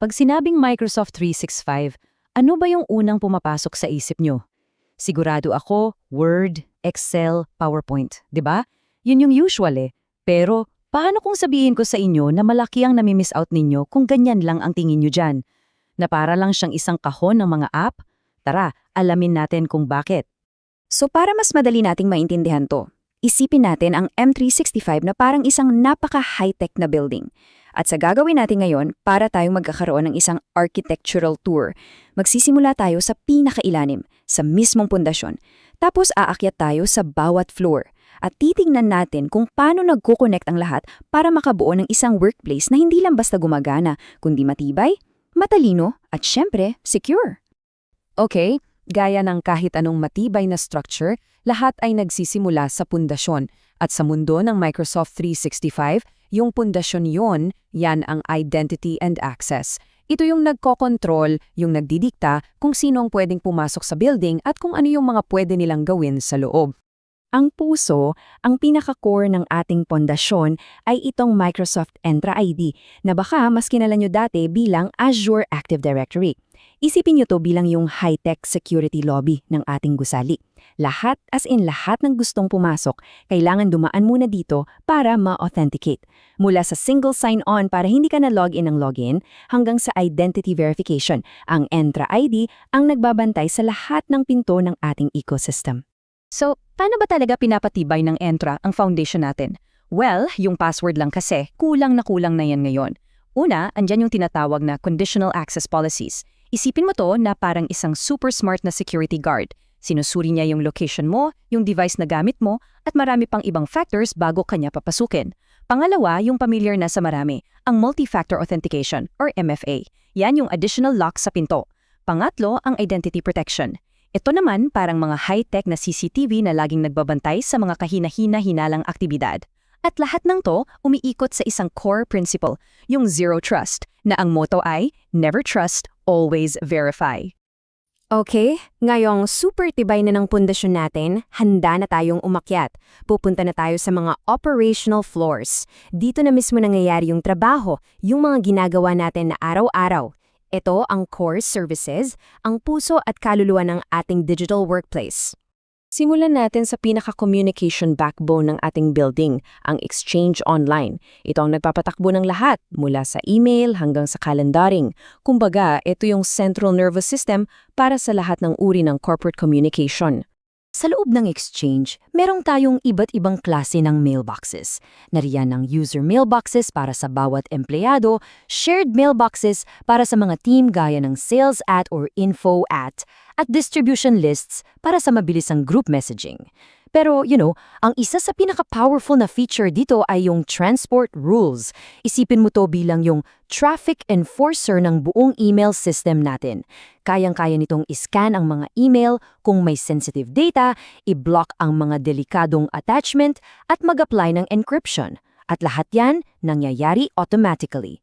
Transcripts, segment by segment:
Pag sinabing Microsoft 365, ano ba yung unang pumapasok sa isip nyo? Sigurado ako, Word, Excel, PowerPoint, di ba? Yun yung usual eh. Pero paano kung sabihin ko sa inyo na malaki ang nami-miss out ninyo kung ganyan lang ang tingin nyo dyan? Na para lang siyang isang kahon ng mga app? Tara, alamin natin kung bakit. So para mas madali nating maintindihan to, isipin natin ang M365 na parang isang napaka-high-tech na building. At sa gagawin natin ngayon, para tayong magkakaroon ng isang architectural tour, magsisimula tayo sa pinakailalim, sa mismong pundasyon. Tapos aakyat tayo sa bawat floor. At titingnan natin kung paano nagko-connect ang lahat para makabuo ng isang workplace na hindi lang basta gumagana, kundi matibay, matalino, at syempre, secure. Okay, gaya ng kahit anong matibay na structure, lahat ay nagsisimula sa pundasyon. At sa mundo ng Microsoft 365, yung pundasyon yon, yan ang identity and access. Ito yung nagkokontrol, yung nagdidikta kung sino ang pwedeng pumasok sa building at kung ano yung mga pwede nilang gawin sa loob. Ang puso, ang pinaka-core ng ating pundasyon ay itong Microsoft Entra ID na baka mas kilala nyo dati bilang Azure Active Directory. Isipin nyo to bilang yung high-tech security lobby ng ating gusali. Lahat, as in lahat ng gustong pumasok, kailangan dumaan muna dito para ma-authenticate. Mula sa single sign-on para hindi ka na login ng login, hanggang sa identity verification, ang Entra ID ang nagbabantay sa lahat ng pinto ng ating ecosystem. So, paano ba talaga pinapatibay ng Entra ang foundation natin? Well, yung password lang kasi, kulang na yan ngayon. Una, andyan yung tinatawag na conditional access policies. Isipin mo to na parang isang super smart na security guard. Sinusuri niya yung location mo, yung device na gamit mo, at marami pang ibang factors bago kanya papasukin. Pangalawa, yung familiar na sa marami, ang multi-factor authentication or MFA. Yan yung additional lock sa pinto. Pangatlo, ang identity protection. Ito naman parang mga high-tech na CCTV na laging nagbabantay sa mga kahina-hina-hinalang aktibidad. At lahat ng to umiikot sa isang core principle, yung zero trust, na ang motto ay never trust, always verify. Okay, ngayong super tibay na ng pundasyon natin, handa na tayong umakyat. Pupunta na tayo sa mga operational floors. Dito na mismo nangyayari yung trabaho, yung mga ginagawa natin na araw-araw. Ito ang core services, ang puso at kaluluwa ng ating digital workplace. Simulan natin sa pinaka-communication backbone ng ating building, ang Exchange Online. Ito ang nagpapatakbo ng lahat, mula sa email hanggang sa calendaring. Kumbaga, ito yung central nervous system para sa lahat ng uri ng corporate communication. Sa loob ng Exchange, merong tayong iba't ibang klase ng mailboxes. Nariyan ang user mailboxes para sa bawat empleyado, shared mailboxes para sa mga team gaya ng sales or info at distribution lists para sa mabilisang group messaging. Pero, ang isa sa pinaka-powerful na feature dito ay yung transport rules. Isipin mo to bilang yung traffic enforcer ng buong email system natin. Kayang-kaya nitong iscan ang mga email kung may sensitive data, i-block ang mga delikadong attachment, at mag-apply ng encryption. At lahat yan nangyayari automatically.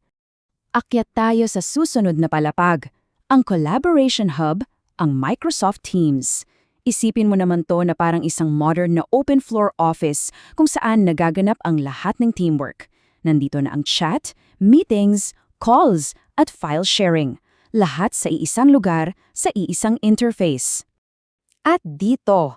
Akyat tayo sa susunod na palapag, ang Collaboration Hub, ang Microsoft Teams. Isipin mo naman to na parang isang modern na open-floor office kung saan nagaganap ang lahat ng teamwork. Nandito na ang chat, meetings, calls, at file sharing. Lahat sa iisang lugar, sa iisang interface. At dito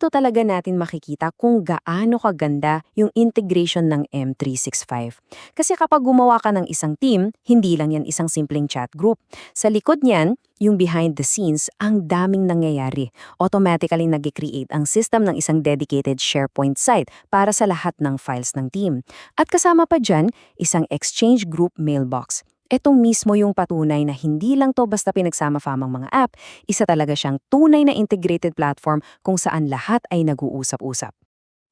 talaga natin makikita kung gaano kaganda yung integration ng M365. Kasi kapag gumawa ka ng isang team, hindi lang yan isang simpleng chat group. Sa likod niyan, yung behind the scenes, ang daming nangyayari. Automatically nag-create ang system ng isang dedicated SharePoint site para sa lahat ng files ng team. At kasama pa dyan, isang Exchange Group mailbox. Itong mismo yung patunay na hindi lang to basta pinagsama-famang mga app, isa talaga siyang tunay na integrated platform kung saan lahat ay nag-uusap-usap.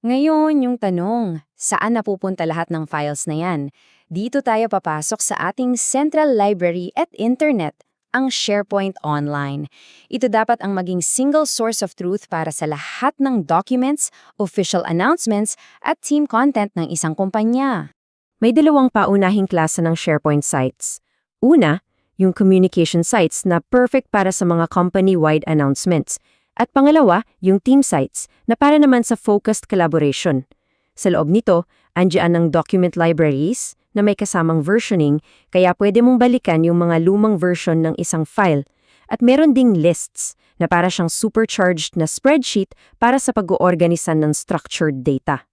Ngayon, yung tanong, saan napupunta lahat ng files na yan? Dito tayo papasok sa ating central library at internet, ang SharePoint Online. Ito dapat ang maging single source of truth para sa lahat ng documents, official announcements, at team content ng isang kumpanya. May dalawang paunahing klase ng SharePoint sites. Una, yung communication sites na perfect para sa mga company-wide announcements. At pangalawa, yung team sites na para naman sa focused collaboration. Sa loob nito, andyan ang document libraries, na may kasamang versioning, kaya pwede mong balikan yung mga lumang version ng isang file. At meron ding lists na para siyang supercharged na spreadsheet para sa pag-oorganisan ng structured data.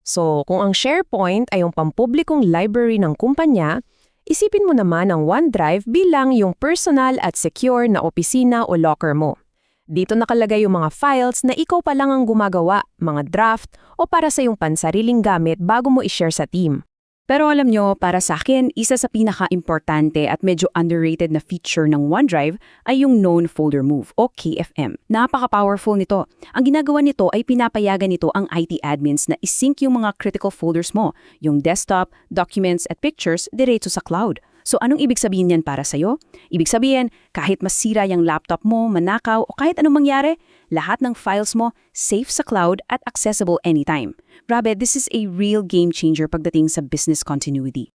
So, kung ang SharePoint ay yung pampublikong library ng kumpanya, isipin mo naman ang OneDrive bilang yung personal at secure na opisina o locker mo. Dito nakalagay yung mga files na ikaw pa lang ang gumagawa, mga draft, o para sa iyong pansariling gamit bago mo i-share sa team. Pero alam nyo, para sa akin, isa sa pinaka-importante at medyo underrated na feature ng OneDrive ay yung Known Folder Move o KFM. Napaka-powerful nito. Ang ginagawa nito ay pinapayagan nito ang IT admins na isync yung mga critical folders mo, yung desktop, documents at pictures diretso sa cloud. So anong ibig sabihin yan para sa'yo? Ibig sabihin, kahit masira yung laptop mo, manakaw o kahit anong mangyari, lahat ng files mo safe sa cloud at accessible anytime. Grabe, this is a real game changer pagdating sa business continuity.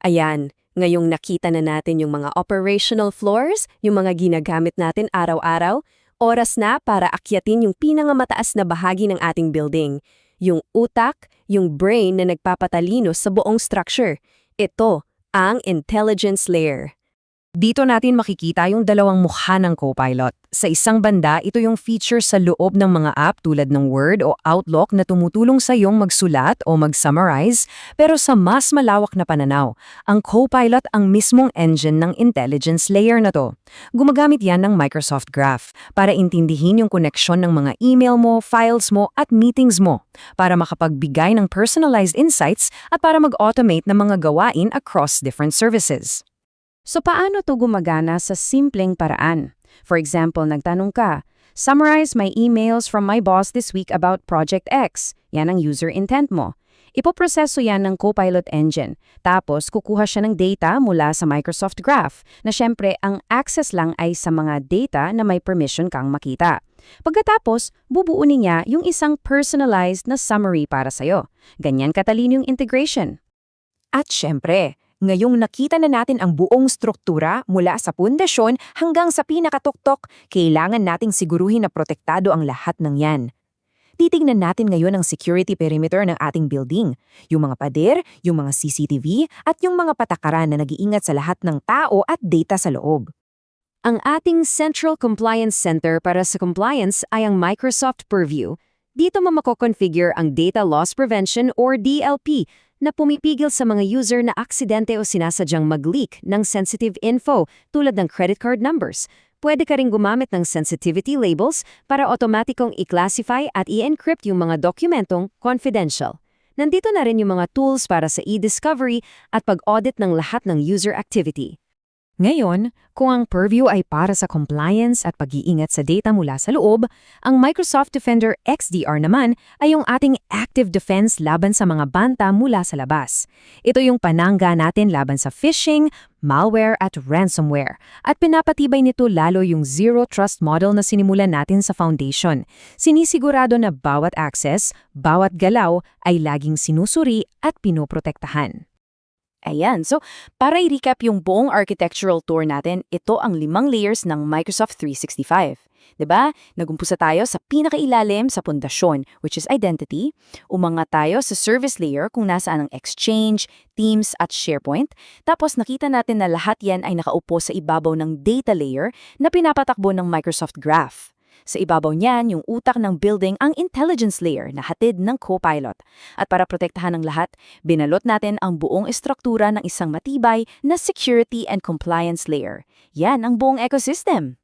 Ayan, ngayong nakita na natin yung mga operational floors, yung mga ginagamit natin araw-araw, oras na para akyatin yung pinangamataas na bahagi ng ating building, yung utak, yung brain na nagpapatalino sa buong structure. Ito ang intelligence layer. Dito natin makikita yung dalawang mukha ng Copilot. Sa isang banda, ito yung feature sa loob ng mga app tulad ng Word o Outlook na tumutulong sa iyong magsulat o mag-summarize, pero sa mas malawak na pananaw, ang Copilot ang mismong engine ng intelligence layer na to. Gumagamit yan ng Microsoft Graph para intindihin yung koneksyon ng mga email mo, files mo at meetings mo, para makapagbigay ng personalized insights at para mag-automate ng mga gawain across different services. So paano to gumagana sa simpleng paraan? For example, nagtanong ka, summarize my emails from my boss this week about Project X. Yan ang user intent mo. Ipoproseso yan ng Copilot engine. Tapos kukuha siya ng data mula sa Microsoft Graph na syempre ang access lang ay sa mga data na may permission kang makita. Pagkatapos, bubuunin niya yung isang personalized na summary para sa'yo. Ganyan katalino yung integration. At syempre, ngayong nakita na natin ang buong struktura mula sa pundasyon hanggang sa pinakatuktok, kailangan nating siguruhin na protektado ang lahat ng yan. Titingnan natin ngayon ang security perimeter ng ating building, yung mga pader, yung mga CCTV, at yung mga patakaran na nag-iingat sa lahat ng tao at data sa loob. Ang ating Central Compliance Center para sa compliance ay ang Microsoft Purview. Dito mo mako-configure ang Data Loss Prevention or DLP na pumipigil sa mga user na aksidente o sinasadyang mag-leak ng sensitive info tulad ng credit card numbers. Pwede ka ring gumamit ng sensitivity labels para automatikong i-classify at i-encrypt yung mga dokumentong confidential. Nandito na rin yung mga tools para sa e-discovery at pag-audit ng lahat ng user activity. Ngayon, kung ang Purview ay para sa compliance at pag-iingat sa data mula sa loob, ang Microsoft Defender XDR naman ay yung ating active defense laban sa mga banta mula sa labas. Ito yung panangga natin laban sa phishing, malware at ransomware. At pinapatibay nito lalo yung zero trust model na sinimulan natin sa foundation. Sinisigurado na bawat access, bawat galaw ay laging sinusuri at pinoprotektahan. Ayan, so para i-recap yung buong architectural tour natin, ito ang 5 layers ng Microsoft 365. 'Di ba? Nagumpusa tayo sa pinakailalim sa pundasyon, which is identity. Umangat tayo sa service layer kung nasaan ang Exchange, Teams at SharePoint. Tapos nakita natin na lahat yan ay nakaupo sa ibabaw ng data layer na pinapatakbo ng Microsoft Graph. Sa ibabaw niyan, yung utak ng building ang intelligence layer na hatid ng Copilot. At para protektahan ng lahat, binalot natin ang buong estruktura ng isang matibay na security and compliance layer. Yan ang buong ecosystem.